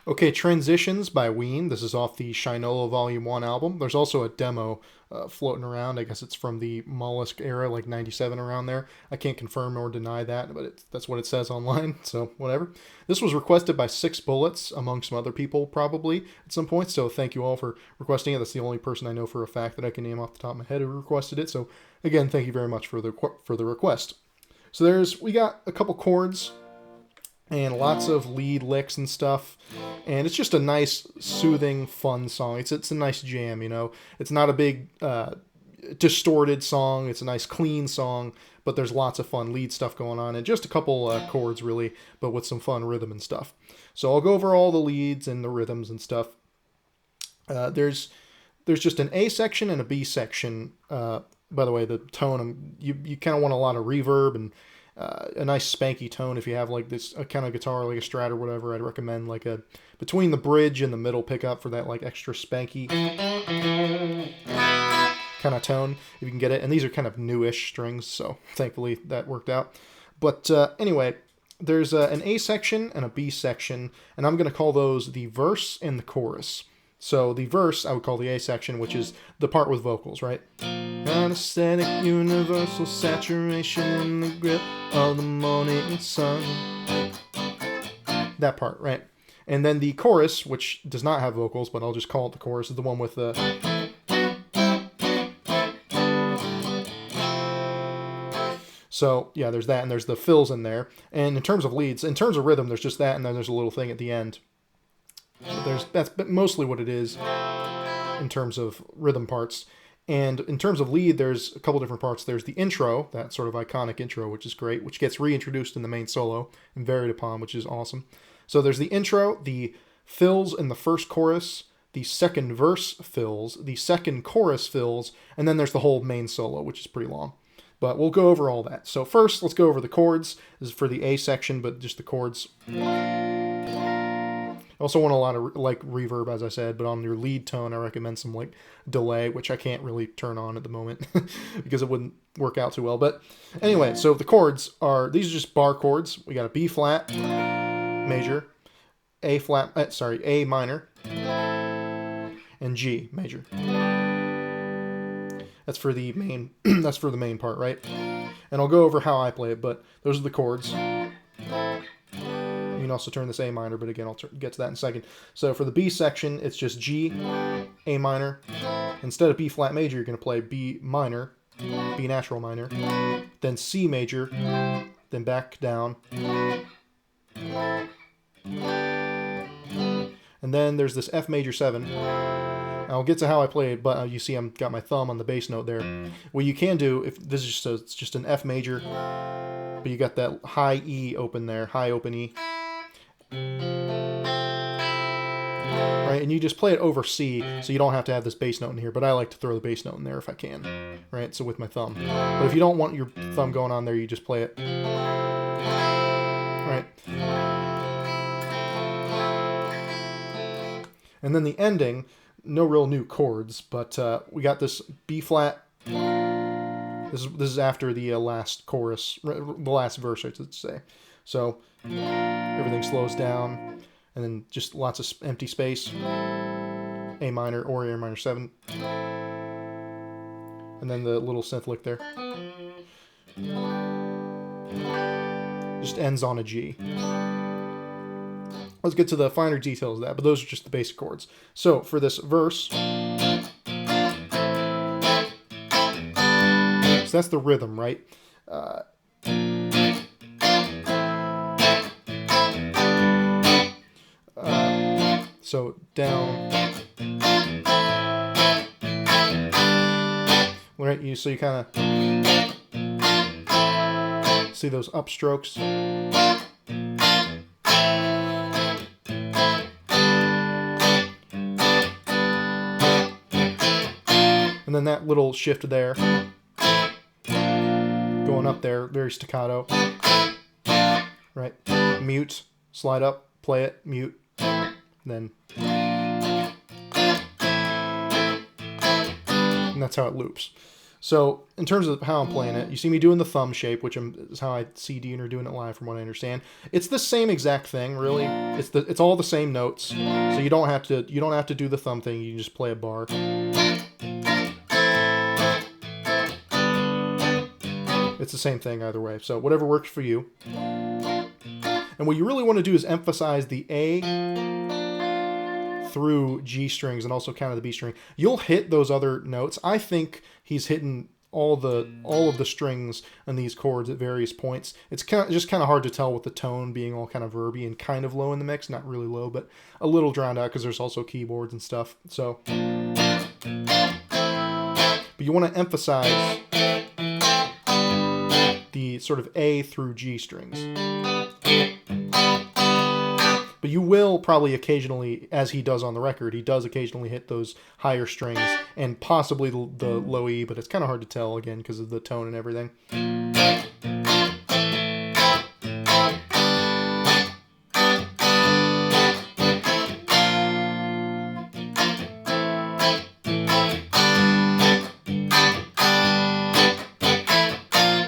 Okay, Transitions by Ween. This is off the Shinola Volume 1 album. There's also a demo floating around. I guess it's from the Mollusk era, like 97 around there. I can't confirm nor deny that, but that's what it says online, so whatever. This was requested by Six Bullets, among some other people probably at some point, so thank you all for requesting it. That's the only person I know for a fact that I can name off the top of my head who requested it, so again, thank you very much for the request. So we got a couple chords and lots of lead licks and stuff, and it's just a nice, soothing, fun song. It's a nice jam, you know. It's not a big distorted song. It's a nice, clean song, but there's lots of fun lead stuff going on, and just a couple chords really, but with some fun rhythm and stuff. So I'll go over all the leads and the rhythms and stuff. There's just an A section and a B section. By the way, the tone, you kind of want a lot of reverb and a nice spanky tone. If you have like this kind of guitar, like a Strat or whatever, I'd recommend like a between the bridge and the middle pickup for that like extra spanky kind of tone, if you can get it. And these are kind of newish strings, so thankfully that worked out. But anyway, there's an A section and a B section, and I'm going to call those the verse and the chorus. So the verse I would call the A section, which is the part with vocals, right? Anesthetic, universal saturation in the grip of the morning sun. That part, right? And then the chorus, which does not have vocals, but I'll just call it the chorus, is the one with the... So, yeah, there's that, and there's the fills in there. And in terms of leads, in terms of rhythm, there's just that, and then there's a little thing at the end. That's mostly what it is in terms of rhythm parts. And in terms of lead, there's a couple different parts. There's the intro, that sort of iconic intro, which is great, which gets reintroduced in the main solo and varied upon, which is awesome. So there's the intro, the fills in the first chorus, the second verse fills, the second chorus fills, and then there's the whole main solo, which is pretty long. But we'll go over all that. So first, let's go over the chords. This is for the A section, but just the chords. I also want a lot of like reverb, as I said, but on your lead tone, I recommend some like delay, which I can't really turn on at the moment because it wouldn't work out too well. But anyway, so the chords these are just bar chords. We got a B flat major, A minor, and G major. That's for the main. That's for the main part, right? And I'll go over how I play it, but those are the chords. You can also turn this A minor, but again, I'll get to that in a second. So for the B section, it's just G, A minor. Instead of B flat major, you're going to play B minor, B natural minor, then C major, then back down. And then there's this F major 7. I'll get to how I play it, but you see I've got my thumb on the bass note there. What you can do, if this is it's just an F major, but you got that high E open there, high open E. Right, and you just play it over C, so you don't have to have this bass note in here, but I like to throw the bass note in there if I can, right, so with my thumb. But if you don't want your thumb going on there, you just play it, right. And then the ending, no real new chords, but we got this B flat. This is after the last chorus, the last verse, I should say. So everything slows down, and then just lots of empty space. A minor or A minor 7, and then the little synth lick there. Just ends on a G. Let's get to the finer details of that, but those are just the basic chords. So for this verse, so that's the rhythm, right? So down, right? So you kind of see those upstrokes. And then that little shift there, going up there, very staccato, right? Mute, slide up, play it, mute, then. and that's how it loops. So in terms of how I'm playing it, you see me doing the thumb shape, which is how I see Diener doing it live, from what I understand. It's the same exact thing, really. It's all the same notes, so you don't have to do the thumb thing. You can just play a bar. It's the same thing either way. So whatever works for you. And what you really want to do is emphasize the A through G strings and also kind of the B string. You'll hit those other notes. I think he's hitting all of the strings on these chords at various points. It's just kind of hard to tell with the tone being all kind of verby and kind of low in the mix. Not really low, but a little drowned out because there's also keyboards and stuff. So, but you want to emphasize the sort of A through G strings. But you will probably occasionally, as he does on the record, he does occasionally hit those higher strings and possibly the low E, but it's kind of hard to tell, again, because of the tone and everything.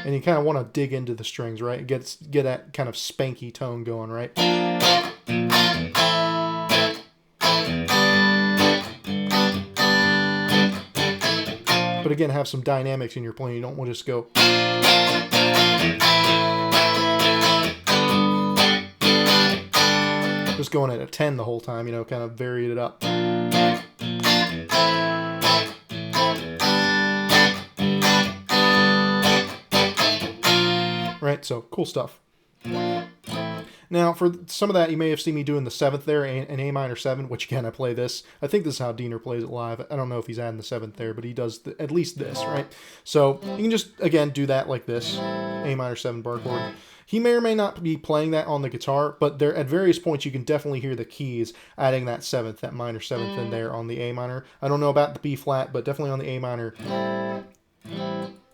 And you kind of want to dig into the strings, right? Get that kind of spanky tone going, right? But again, have some dynamics in your playing. You don't want to just go. Just going at a 10 the whole time, kind of vary it up. Right, so cool stuff. Now, for some of that, you may have seen me doing the 7th there, an A minor 7, which again, I play this. I think this is how Diener plays it live. I don't know if he's adding the 7th there, but he does at least this, right? So you can just, again, do that like this, A minor 7 bar chord. He may or may not be playing that on the guitar, but there at various points you can definitely hear the keys adding that 7th, that minor 7th in there on the A minor. I don't know about the B flat, but definitely on the A minor.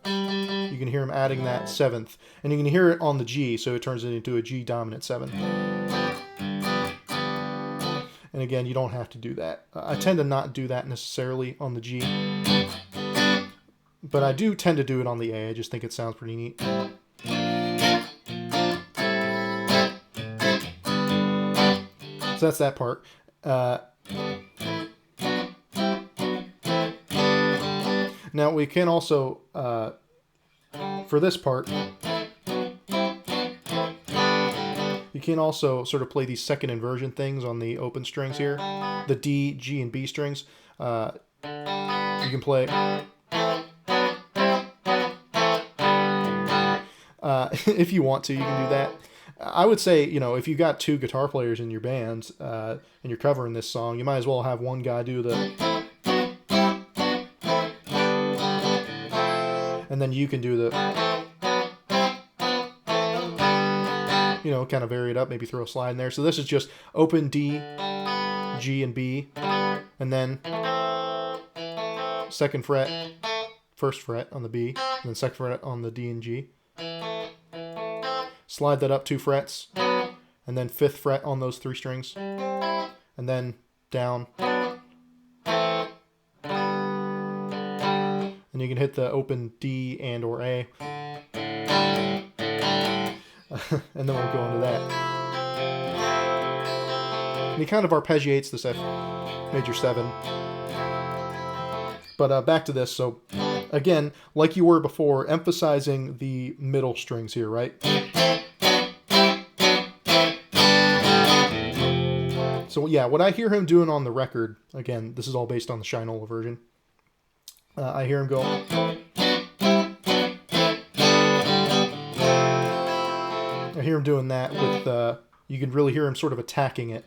You can hear him adding that 7th, and you can hear it on the G, so it turns it into a G dominant 7. And again, you don't have to do that. I tend to not do that necessarily on the G, but I do tend to do it on the A. I just think it sounds pretty neat. So that's that part. Now we can also, for this part, you can also sort of play these second inversion things on the open strings here. The D, G, and B strings. You can play... if you want to, you can do that. I would say, if you got 2 guitar players in your band and you're covering this song, you might as well have one guy do the... And then you can do the... kind of vary it up, maybe throw a slide in there. So this is just open D, G, and B, and then 2nd fret, 1st fret on the B, and then 2nd fret on the D and G. Slide that up 2 frets, and then 5th fret on those 3 strings, and then down. And you can hit the open D and or A. And then we'll go into that. And he kind of arpeggiates this F major 7. But back to this. So again, like you were before, emphasizing the middle strings here, right? So yeah, what I hear him doing on the record, again, this is all based on the Shinola version. I hear him go... I hear him doing that with, you can really hear him sort of attacking it.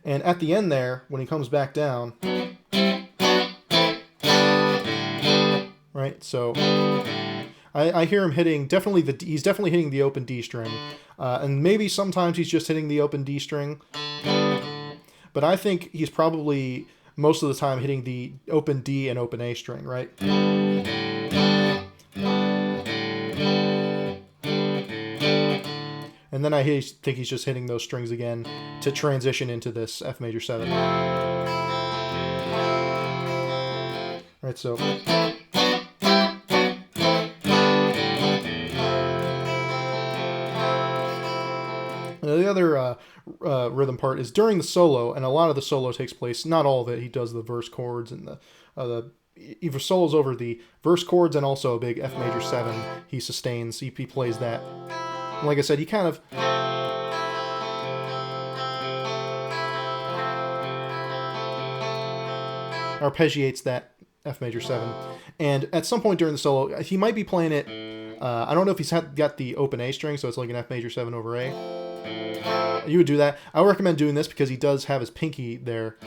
And at the end there, when he comes back down, right, so I hear him hitting, he's definitely hitting the open D string. And maybe sometimes he's just hitting the open D string. But I think he's probably, most of the time, hitting the open D and open A string, right? And then I think he's just hitting those strings again to transition into this F major 7. Right, so... The other rhythm part is during the solo, and a lot of the solo takes place, not all of it, he does the verse chords and the either solos over the verse chords and also a big F major 7 he sustains, he plays that. And like I said, he kind of... arpeggiates that F major 7. And at some point during the solo, he might be playing it... I don't know if he's got the open A string, so it's like an F major 7 over A. You would do that. I would recommend doing this because he does have his pinky there.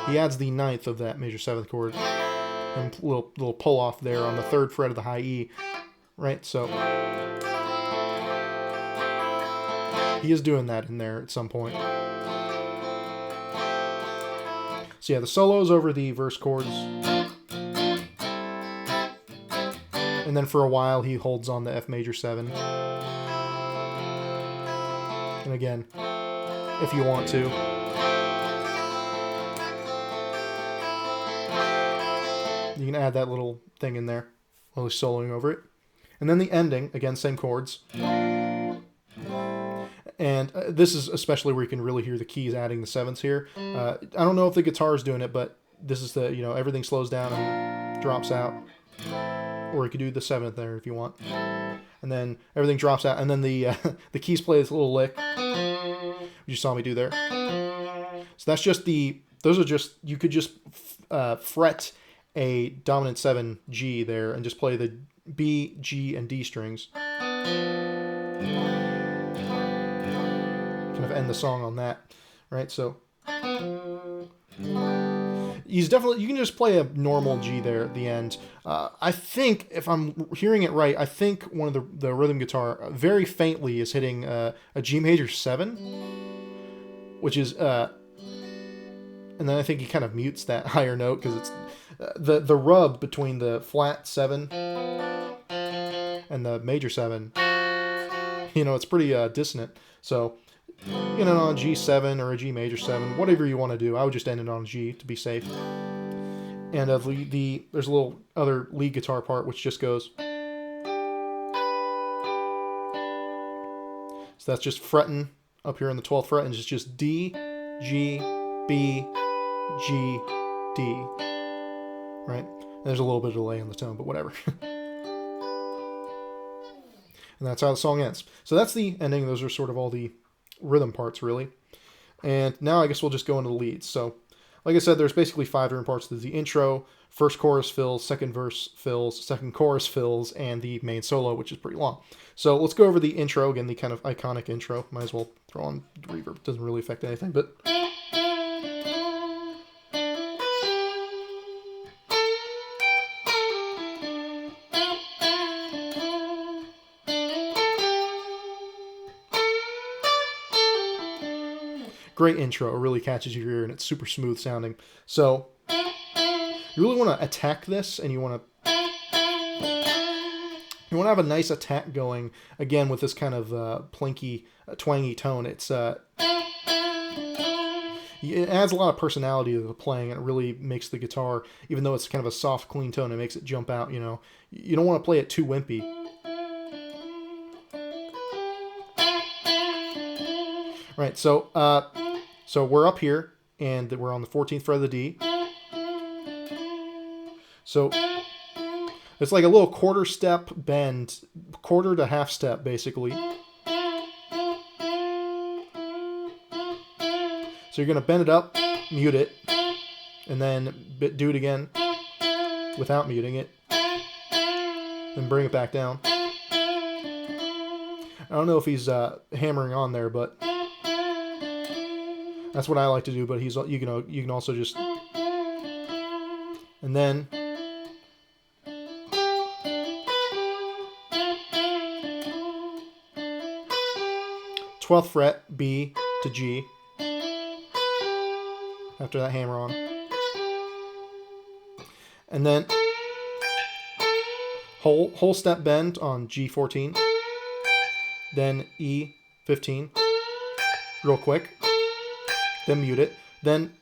He adds the 9th of that major 7th chord. And a little pull off there on the 3rd fret of the high E. Right, so... he is doing that in there at some point. So yeah, the solo's over the verse chords. And then for a while he holds on the F major 7. And again, if you want to. You can add that little thing in there while he's soloing over it. And then the ending, again, same chords. And this is especially where you can really hear the keys adding the 7ths here. I don't know if the guitar is doing it, but this is the, everything slows down and drops out. Or you could do the 7th there if you want. And then everything drops out, and then the keys play this little lick you saw me do there. So that's just those are just, you could just fret a dominant 7 G there and just play the B, G, and D strings. Kind of end the song on that, right? So he's definitely, you can just play a normal G there at the end. I think, if I'm hearing it right, I think one of the rhythm guitar very faintly is hitting a G major 7, which is, and then I think he kind of mutes that higher note because it's the rub between the flat 7 and the major 7. It's pretty dissonant. So, on a G7 or a G major 7, whatever you want to do. I would just end it on a G to be safe. And there's a little other lead guitar part which just goes. So that's just fretting up here on the 12th fret, and it's just D, G, B, G, D. Right? And there's a little bit of delay on the tone, but whatever. And that's how the song ends. So that's the ending. Those are sort of all the rhythm parts, really. And now I guess we'll just go into the leads. So, like I said, there's basically 5 different parts. There's the intro, first chorus fills, second verse fills, second chorus fills, and the main solo, which is pretty long. So let's go over the intro, again, the kind of iconic intro. Might as well throw on reverb. It doesn't really affect anything, but... great intro. It really catches your ear, and it's super smooth sounding. So you really want to attack this, and you want to have a nice attack going again with this kind of plinky, twangy tone. It adds a lot of personality to the playing, and it really makes the guitar, even though it's kind of a soft, clean tone, it makes it jump out. You don't want to play it too wimpy. Right. So we're up here, and we're on the 14th fret of the D. So it's like a little quarter step bend, quarter to half step, basically. So you're going to bend it up, mute it, and then do it again without muting it, then bring it back down. I don't know if he's hammering on there, but that's what I like to do. But you can also just, and then th fret B to G. After that hammer on, and then whole step bend on G14, then E 15, real quick, then mute it, then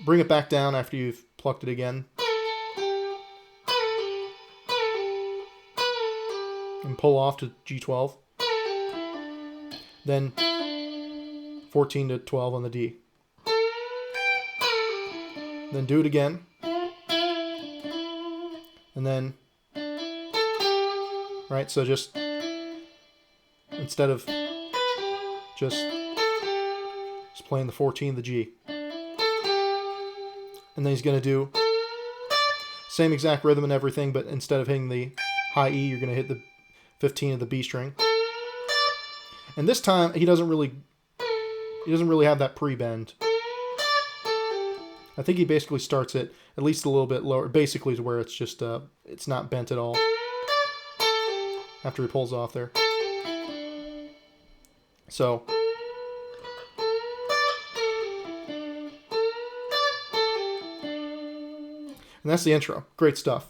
bring it back down after you've plucked it again, and pull off to G12, then 14 to 12 on the D. Then do it again, and then, right, so just, instead of just playing the 14, the G. And then he's going to do same exact rhythm and everything, but instead of hitting the high E, you're going to hit the 15 of the B string. And this time, he doesn't really have that pre-bend. I think he basically starts it at least a little bit lower, basically to where it's just, it's not bent at all after he pulls off there. So, and that's the intro. Great stuff.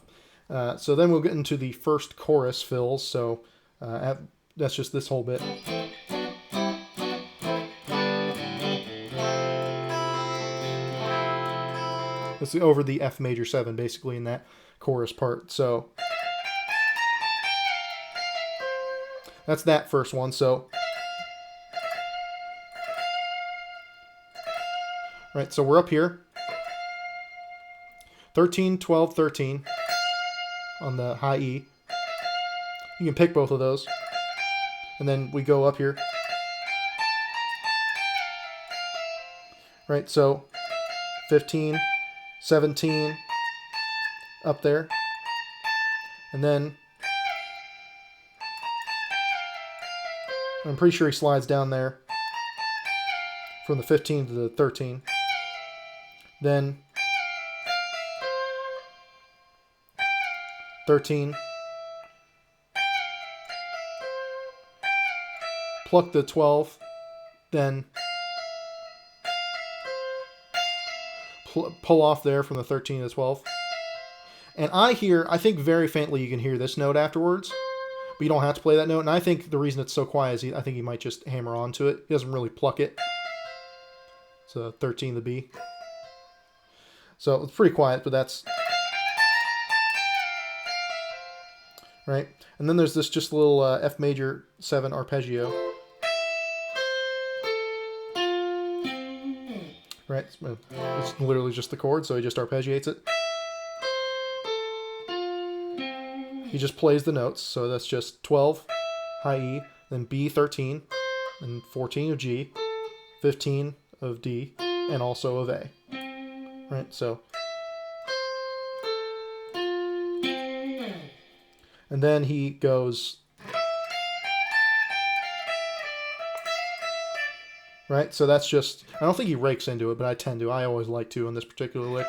So then we'll get into the first chorus fills. So that's just this whole bit. It's over the F major 7, basically, in that chorus part. So that's that first one. So, right, so we're up here. 13, 12, 13 on the high E. You can pick both of those. And then we go up here. Right, so 15, 17 up there. And then I'm pretty sure he slides down there from the 15 to the 13. Then 13, pluck the 12, then pull off there from the 13 to the 12. And I think very faintly you can hear this note afterwards, but you don't have to play that note. And I think the reason it's so quiet is I think he might just hammer onto it. He doesn't really pluck it. So 13 the B. So it's pretty quiet, but that's... right? And then there's this just little F major 7 arpeggio. Right? It's literally just the chord, so he just arpeggiates it. He just plays the notes, so that's just 12, high E, then B 13, and 14 of G, 15 of D, and also of A. Right? So... and then he goes, right? So that's just, I don't think he rakes into it, but I tend to. I always like to on this particular lick,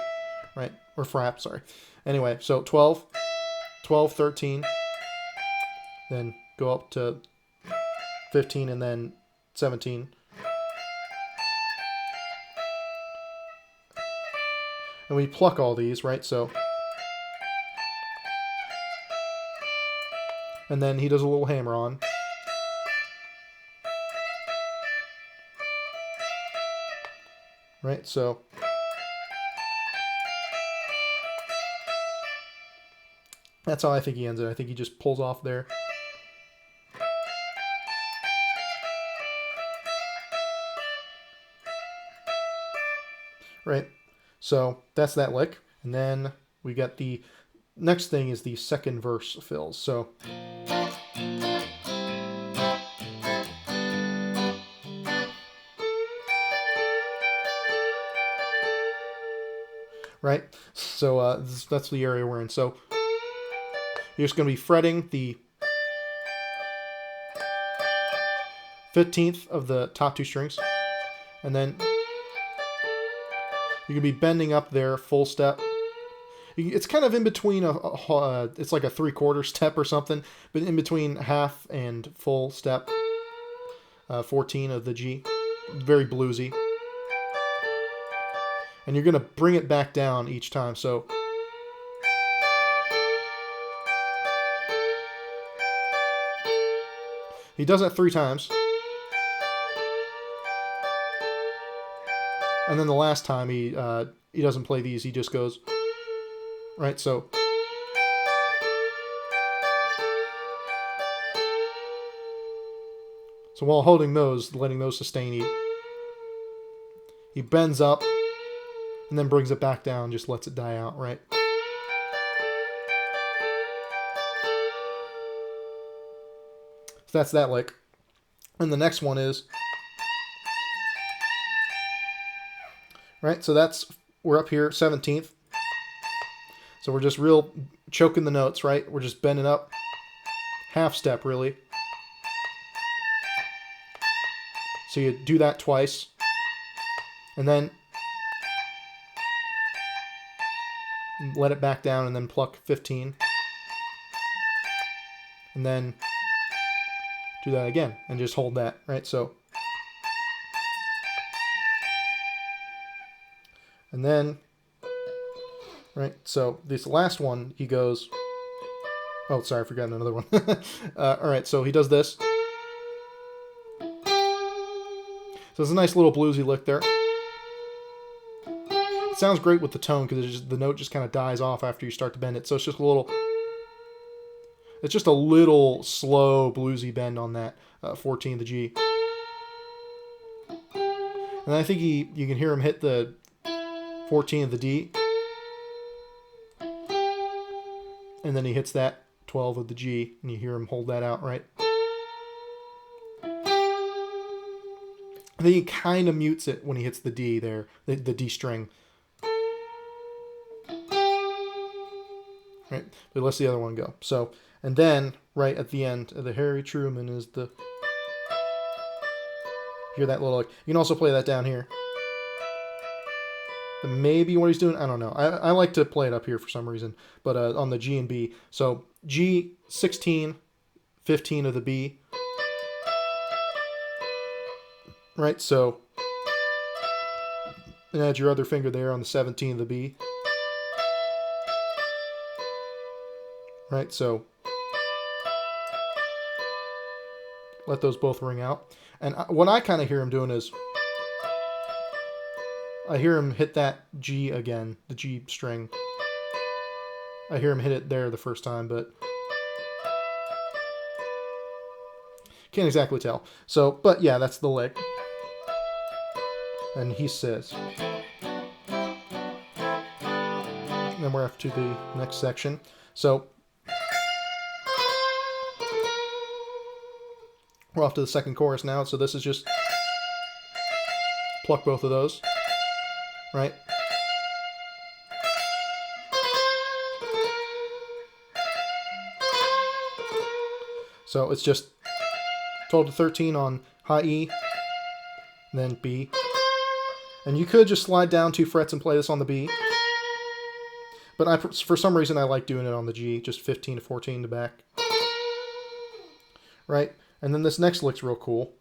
right? Or frap, sorry. Anyway, so 12, 12, 13, then go up to 15 and then 17. And we pluck all these, right? So... and then he does a little hammer on. Right, so... that's how I think he ends it. I think he just pulls off there. Right, so that's that lick. And then we got the next thing is the second verse fills. So... right? So that's the area we're in. So you're just going to be fretting the 15th of the top 2 strings, and then you're going to be bending up there full step. It's kind of in between it's like a 3/4 step or something, but in between half and full step. 14 of the G, very bluesy. And you're going to bring it back down each time. So He does that 3 times. And then the last time he doesn't play these, he just goes, right? So while holding those, letting those sustain, he bends up and then brings it back down, just lets it die out, right? So that's that lick. And the next one is, right? So we're up here, 17th. So we're just real choking the notes, right? We're just bending up, half step really. So you do that twice, and then let it back down, and then pluck 15, and then do that again, and just hold that, right? So, and then, right, so this last one, he goes, oh, sorry, I forgot another one. All right, so he does this. So it's a nice little bluesy lick there. It sounds great with the tone because the note just kind of dies off after you start to bend it. So it's just a little slow bluesy bend on that 14 of the G. And I think you can hear him hit the 14 of the D. And then he hits that 12 of the G, and you hear him hold that out, right? And then he kind of mutes it when he hits the D there, the D string. Right, but let's the other one go. So, and then right at the end, the Harry Truman is the. Hear that little? You can also play that down here. Maybe what he's doing, I don't know. I like to play it up here for some reason, but on the G and B. So G 16, 15 of the B. Right, so, and add your other finger there on the 17 of the B. Right, so, let those both ring out. And what I kind of hear him doing is, I hear him hit that G again, the G string. I hear him hit it there the first time, but can't exactly tell. So, but yeah, that's the lick. And he says. And then we're off to the next section. So we're off to the second chorus now. So this is just pluck both of those, right? So it's just 12 to 13 on high E, and then B. And you could just slide down 2 frets and play this on the B. But for some reason, I like doing it on the G, just 15 to 14 to back. Right? And then this next lick's real cool.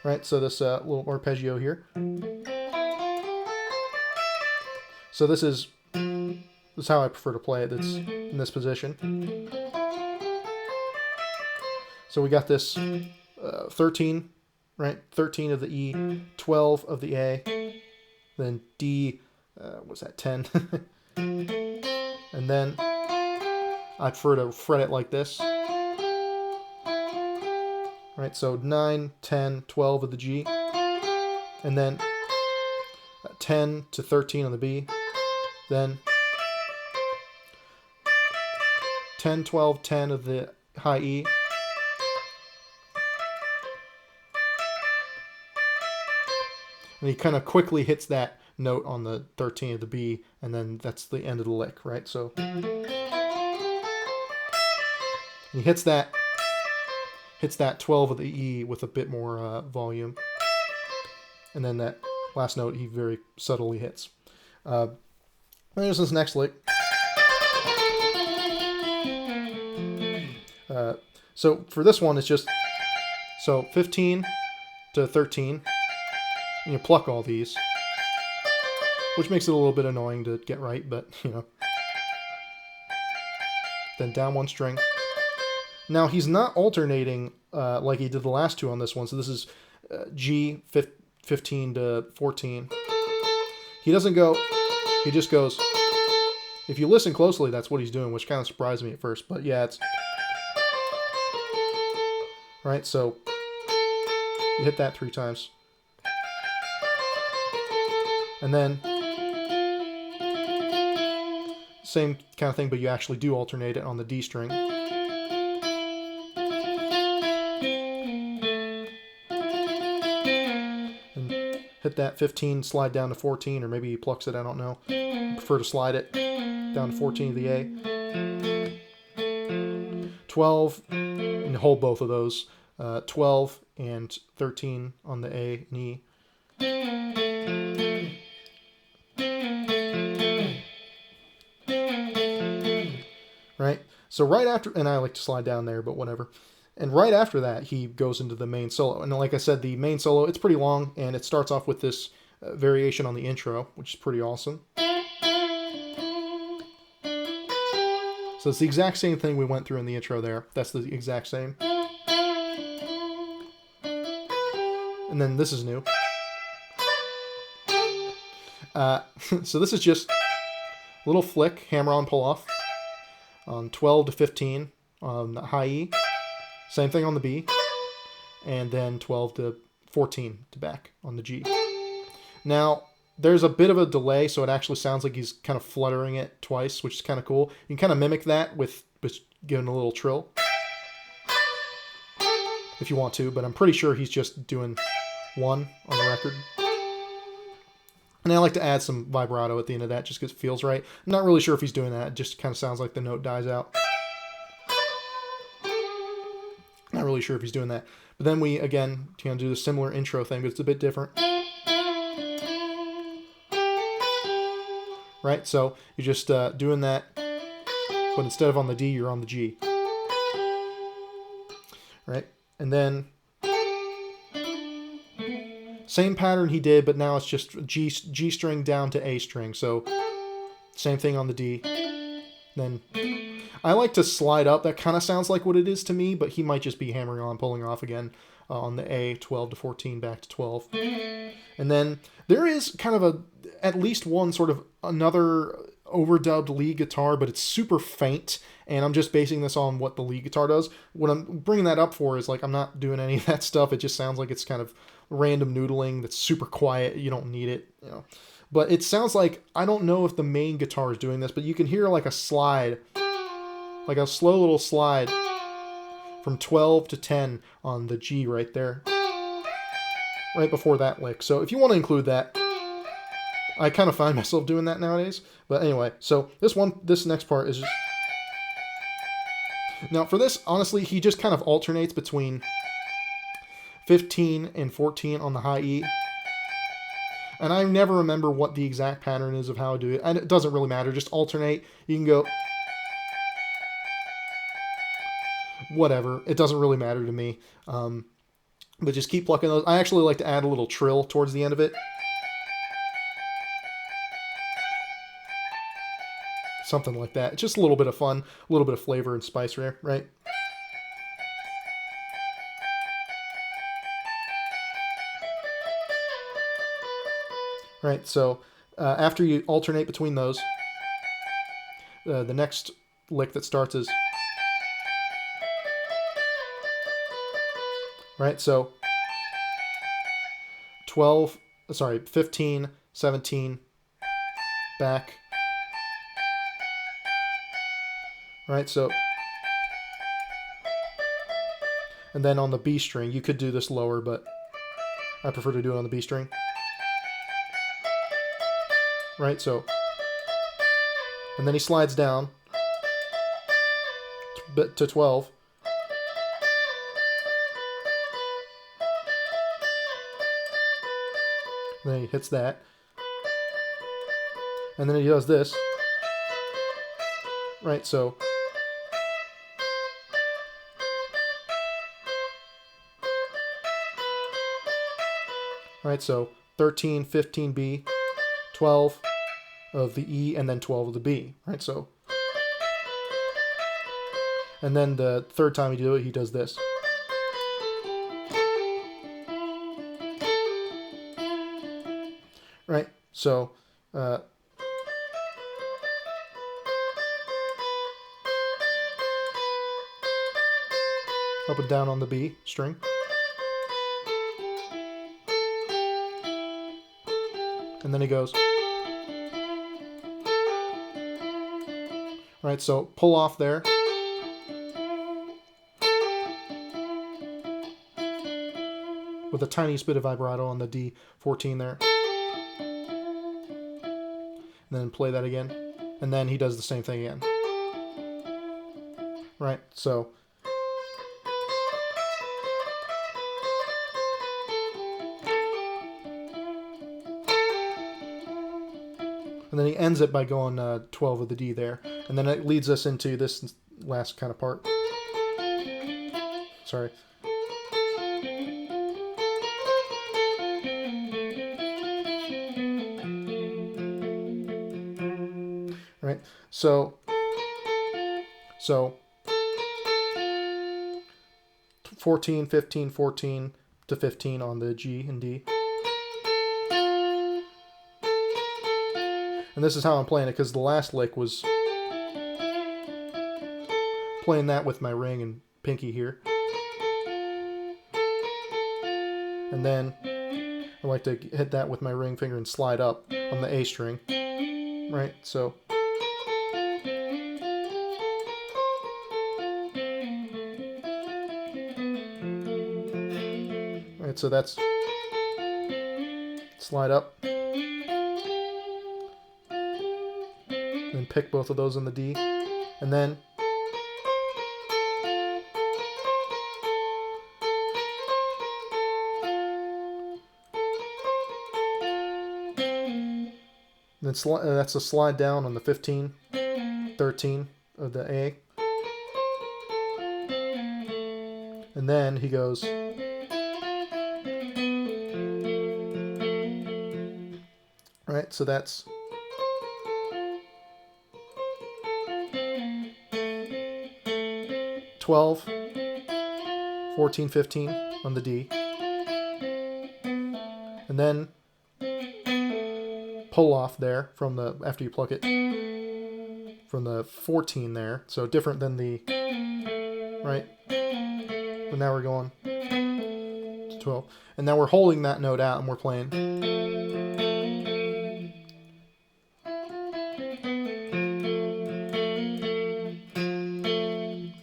Right? So this little arpeggio here. So this is how I prefer to play it. It's in this position. So we got this 13, right? 13 of the E, 12 of the A, then D, what's that, 10? And then I prefer to fret it like this. Right, so 9, 10, 12 of the G, and then 10 to 13 on the B, then 10, 12, 10 of the high E, and he kind of quickly hits that note on the 13 of the B, and then that's the end of the lick, right? So he hits that 12 of the E with a bit more volume, and then that last note he very subtly hits. There's this next lick. So for this one, it's just 15 to 13. And you pluck all these, which makes it a little bit annoying to get right, but, you know. Then down 1 string, Now he's not alternating like he did the last two on this one. So this is G 15 to 14. He doesn't go, he just goes, if you listen closely, that's what he's doing, which kind of surprised me at first. But yeah, it's, right, so you hit that 3 times. And then, same kind of thing, but you actually do alternate it on the D string. And hit that 15, slide down to 14, or maybe he plucks it, I don't know. I prefer to slide it down to 14 of the A. 12, and hold both of those. 12 and 13 on the A and E. Right? So right after, and I like to slide down there, but whatever. And right after that, he goes into the main solo. And like I said, the main solo, it's pretty long, and it starts off with this variation on the intro, which is pretty awesome. So it's the exact same thing we went through in the intro there. That's the exact same. And then this is new. So this is just a little flick, hammer on, pull off. On 12 to 15 on the high E. Same thing on the B. And then 12 to 14 to back on the G. Now, there's a bit of a delay, so it actually sounds like he's kind of fluttering it twice, which is kind of cool. You can kind of mimic that with giving a little trill if you want to, but I'm pretty sure he's just doing 1 on the record. And I like to add some vibrato at the end of that just because it feels right. I'm not really sure if he's doing that. It just kind of sounds like the note dies out. Not really sure if he's doing that. But then we, again, do the similar intro thing, but it's a bit different. Right? So you're just doing that, but instead of on the D, you're on the G. Right? And then same pattern he did, but now it's just G string down to A string. So same thing on the D. Then I like to slide up. That kind of sounds like what it is to me, but he might just be hammering on, pulling off again on the A, 12 to 14, back to 12. And then there is kind of at least one sort of another overdubbed lead guitar, but it's super faint, and I'm just basing this on what the lead guitar does. What I'm bringing that up for is, like, I'm not doing any of that stuff. It just sounds like it's kind of random noodling that's super quiet. You don't need it, you know. But it sounds like, I don't know if the main guitar is doing this, but you can hear like a slide, like a slow little slide from 12 to 10 on the G right there, right before that lick. So if you want to include that, I kind of find myself doing that nowadays. But anyway, so this next part is just... Now for this, honestly, he just kind of alternates between 15 and 14 on the high E. And I never remember what the exact pattern is of how I do it. And it doesn't really matter, just alternate. You can go... whatever, it doesn't really matter to me. But just keep plucking those. I actually like to add a little trill towards the end of it. Something like that. It's just a little bit of fun, a little bit of flavor and spice, right? Right, so after you alternate between those, the next lick that starts is... Right, so 15, 17, back. Right, so, and then on the B string, you could do this lower, but I prefer to do it on the B string. Right, so, and then he slides down to 12. And then he hits that. And then he does this. Right, so... Right, so 13, 15 B, 12 of the E, and then 12 of the B. Right, so... And then the third time you do it, he does this. Right? So, up and down on the B string. And then he goes. Right, so pull off there. With the tiniest bit of vibrato on the D14 there. And then play that again. And then he does the same thing again. Right, so. And then he ends it by going 12 of the D there. And then it leads us into this last kind of part. Sorry. Right, so 14, 15, 14 to 15 on the G and D. And this is how I'm playing it, because the last lick was playing that with my ring and pinky here. And then I like to hit that with my ring finger and slide up on the A string. Right, so. Right, so that's slide up. And pick both of those in the D. And then that's a slide down on the 15, 13 of the A. And then he goes. Right, so that's. $12, 14, 15 on the D. And then pull off there from the, after you pluck it, from the 14 there. So different than the, right? But now we're going to 12. And now we're holding that note out and we're playing.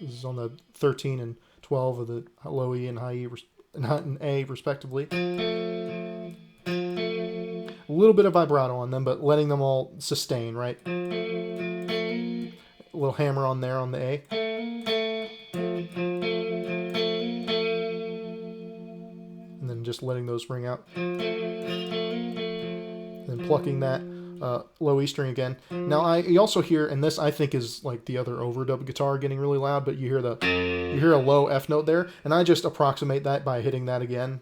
This is on the 13 and 12 of the low E and high E and A respectively. A little bit of vibrato on them, but letting them all sustain, right? A little hammer on there on the A. And then just letting those ring out. And then plucking that low E string again. Now you also hear, and this I think is like the other overdub guitar getting really loud, but you hear a low F note there, and I just approximate that by hitting that again.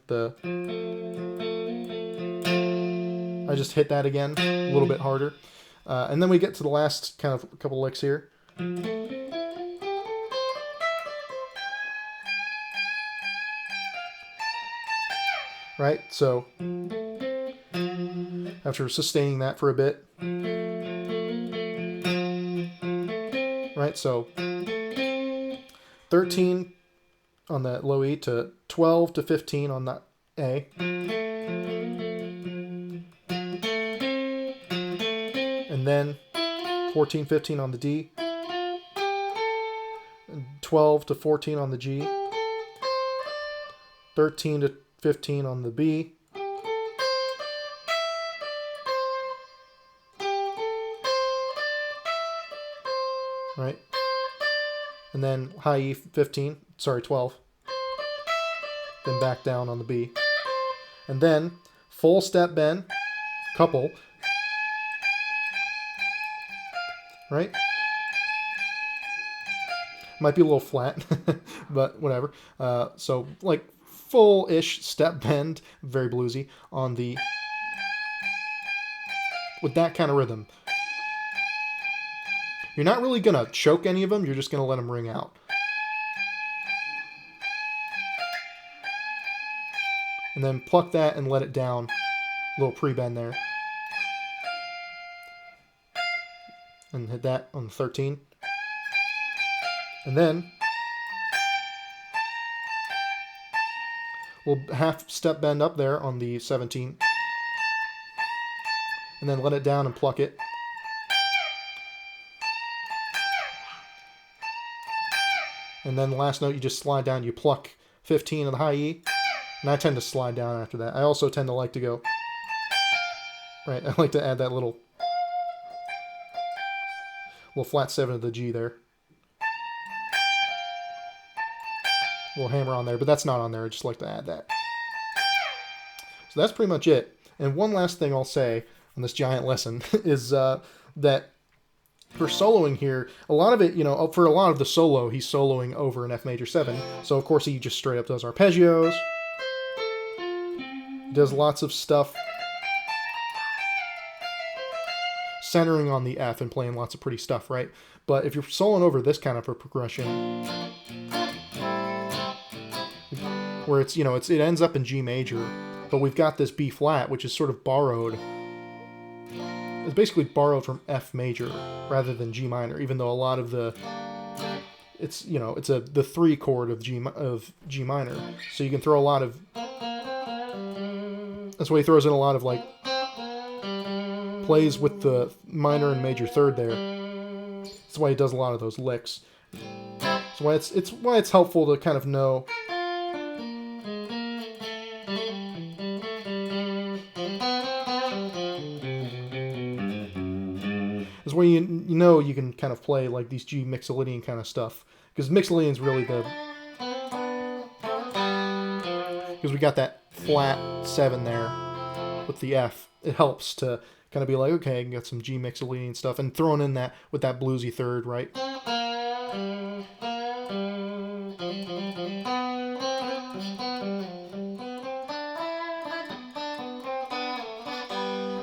I just hit that again a little bit harder. And then we get to the last kind of couple licks here. Right, so after sustaining that for a bit. Right, so 13 on that low E to 12 to 15 on that A. And then 14, 15 on the D. And 12 to 14 on the G. 13 to 15 on the B. Right? And then high E 15, sorry, 12. Then back down on the B. And then full step bend, couple. Right? Might be a little flat, but whatever. So like full-ish step bend, very bluesy, on the, with that kind of rhythm. You're not really going to choke any of them, you're just going to let them ring out. and then pluck that and let it down. A little pre-bend there. And hit that on the 13. And then we'll half step bend up there on the 17. And then let it down and pluck it. And then the last note you just slide down, you pluck 15 of the high E. And I tend to slide down after that. I also tend to like to go, right, I like to add that little flat 7 of the G there. Little hammer on there, but that's not on there. I just like to add that. So that's pretty much it. And one last thing I'll say on this giant lesson is that for soloing here, a lot of it, you know, for a lot of the solo, he's soloing over an F major 7. So of course he just straight up does arpeggios. He does lots of stuff centering on the F and playing lots of pretty stuff, right? But if you're soloing over this kind of a progression, where it's, you know, it ends up in G major, but we've got this B flat, which is sort of borrowed. It's basically borrowed from F major rather than G minor, even though a lot of the, it's, you know, it's the 3 chord of G minor, so you can throw a lot of, that's why he throws in a lot of like plays with the minor and major 3rd there. That's why he does a lot of those licks. That's why it's helpful to kind of know is where you know you can kind of play like these G mixolydian kind of stuff, because mixolydian's really the, because we got that flat 7 there with the F. It helps to kind of be like, okay, I can get some G mixolydian stuff, and throwing in that with that bluesy 3rd, right?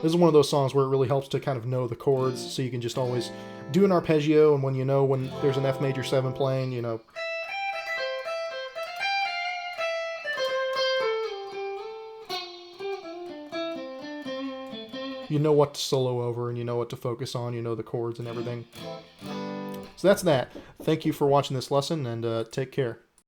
This is one of those songs where it really helps to kind of know the chords, so you can just always do an arpeggio, and when you know when there's an F major 7 playing, you know. You know what to solo over, and you know what to focus on, you know the chords and everything. So that's that. Thank you for watching this lesson, and take care.